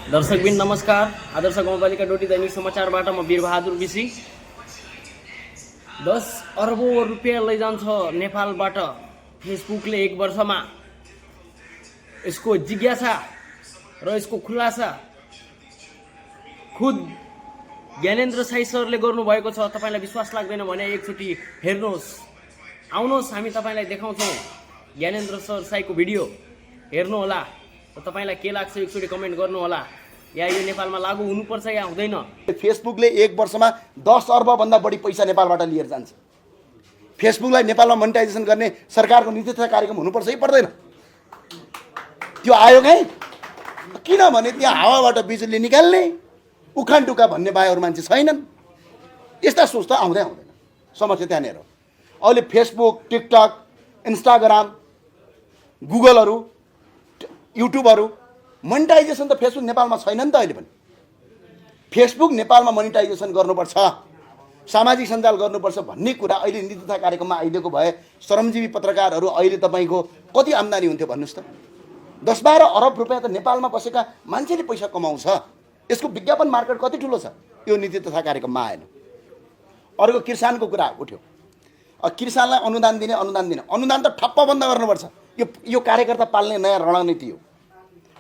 दर्शकबिन नमस्कार। आदर्श गाउँपालिका डोटी दैनिक समाचारबाट म वीरबहादुर विसी। 10 अर्बौं रुपियाँ लैजान्छ नेपालबाट फेसबुकले एक वर्षमा। यसको जिज्ञासा र यसको खुलासा खुद ज्ञानेन्द्र साई सरले गर्नुभएको छ। तपाईलाई विश्वास लाग्दैन भने एकचोटि हेर्नुहोस्, आउनुहोस् हामी तपाईलाई देखाउँछौँ ज्ञानेन्द्र सर साईको भिडियो हेर्नु होला। तपाईलाई के लाग्छ एकचोटि कमेन्ट गर्नु होला। या यो नेपालमा लागू हुनुपर्छ या हुँदैन। फेसबुकले एक वर्षमा 10 अर्ब भन्दा बढी पैसा नेपालबाट लिएर जान्छ। फेसबुकलाई नेपालमा मोनेटाइजेसन गर्ने सरकारको नीति तथा कार्यक्रम हुनुपर्छ कि पर्दैन? त्यो आयोग है, किनभने त्यहाँ हावाबाट बिजुली निकाल्ने उखान टुका भन्ने बाहेक मान्छे छैनन्। यस्ता सोच त आउँदै आउँदैन। समस्या त्यहाँनिर अहिले फेसबुक, टिकटक, इन्स्टाग्राम, गुगलहरू, युट्युबहरू मोनेटाइजेसन त फेसबुक नेपालमा छैन नि त। अहिले पनि फेसबुक नेपालमा मोनेटाइजेसन गर्नुपर्छ, सामाजिक सञ्जाल गर्नुपर्छ भन्ने कुरा अहिले नीति तथा कार्यक्रममा आइदिएको भए श्रमजीवी पत्रकारहरू अहिले तपाईँको कति आम्दानी हुन्थ्यो भन्नुहोस् त। 10-12 अरब रुपियाँ त नेपालमा बसेका मान्छेले पैसा कमाउँछ। यसको विज्ञापन मार्केट कति ठुलो छ, यो नीति तथा कार्यक्रममा आएन। अर्को किसानको कुरा उठ्यो। किसानलाई अनुदान दिने अनुदान त ठप्प बन्द गर्नुपर्छ। यो कार्यकर्ता पाल्ने नयाँ रणनीति हो।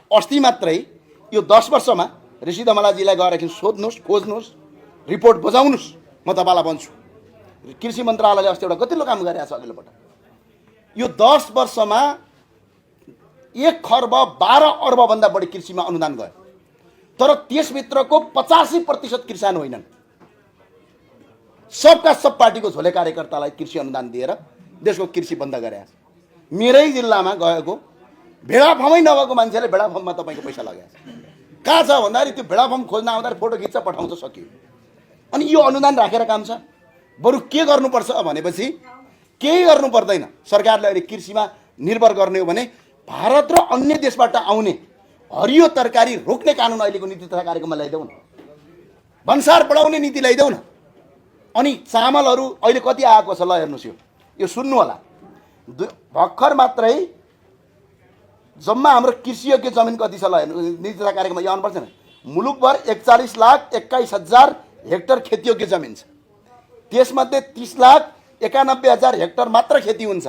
अस्ति मात्रै यो 10 वर्षमा ऋषि धमलाजीलाई गएर एकछिन सोध्नुहोस्, खोज्नुहोस्, रिपोर्ट बुझाउनुहोस्, म तपाईँलाई भन्छु। कृषि मन्त्रालयले अस्ति एउटा गतिलो काम गरेको छ अघिल्लोपल्ट। यो 10 वर्षमा 1 खर्ब 12 अर्बभन्दा बढी कृषिमा अनुदान गयो। तर त्यसभित्रको 85% किसान होइनन्। सबका सब पार्टीको झोले कार्यकर्तालाई कृषि अनुदान दिएर देशको कृषि बन्द गरेको छ। मेरै जिल्लामा गएको भेडा फर्मै नभएको मान्छेले भेडा फर्ममा तपाईँको पैसा लगाएको छ। कहाँ छ भन्दाखेरि त्यो भेडा फर्म खोज्न आउँदाखेरि फोटो खिच्छ पठाउँछ, सकियो। अनि यो अनुदान राखेर काम छ। बरु के गर्नुपर्छ भनेपछि केही गर्नु पर्दैन। सरकारले अहिले कृषिमा निर्भर गर्ने हो भने भारत र अन्य देशबाट आउने हरियो तरकारी रोक्ने कानुन अहिलेको नीति तथा कार्यक्रममा ल्याइदेऊ न। भन्सार बढाउने नीति ल्याइदेऊ न। अनि चामलहरू अहिले कति आएको छ ल हेर्नुहोस्, यो सुन्नु होला। भर्खर मात्रै जम्मा हाम्रो कृषियोग्य जमिन कति छ ल हेर्नु, नीति तथा कार्यक्रममा यो आउनुपर्छ न। मुलुकभर 41,21,000 हेक्टर खेतीयोग्य जमिन छ। त्यसमध्ये 30,91,000 हेक्टर मात्र खेती हुन्छ।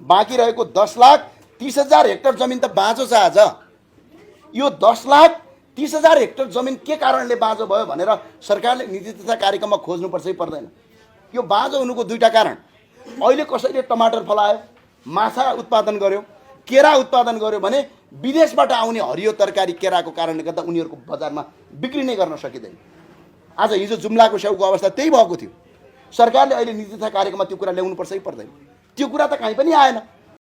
बाँकी रहेको 10,30,000 हेक्टर जमिन त बाँझो छ। आज यो 10,30,000 हेक्टर जमिन के कारणले बाँझो भयो भनेर सरकारले नीति तथा कार्यक्रममा खोज्नुपर्छ कि पर्दैन? यो बाँझो हुनुको दुईटा कारण। अहिले कसैले टमाटर फलायो, माछा उत्पादन गर्यो, केरा उत्पादन गर्यो भने विदेशबाट आउने हरियो तरकारी केराको कारणले गर्दा उनीहरूको बजारमा बिक्री नै गर्न सकिँदैन। आज हिजो जुम्लाको स्याउको अवस्था त्यही भएको थियो। सरकारले अहिले नीति तथा कार्यक्रममा त्यो कुरा ल्याउनुपर्छ कि पर्दैन? त्यो कुरा त कहीँ पनि आएन।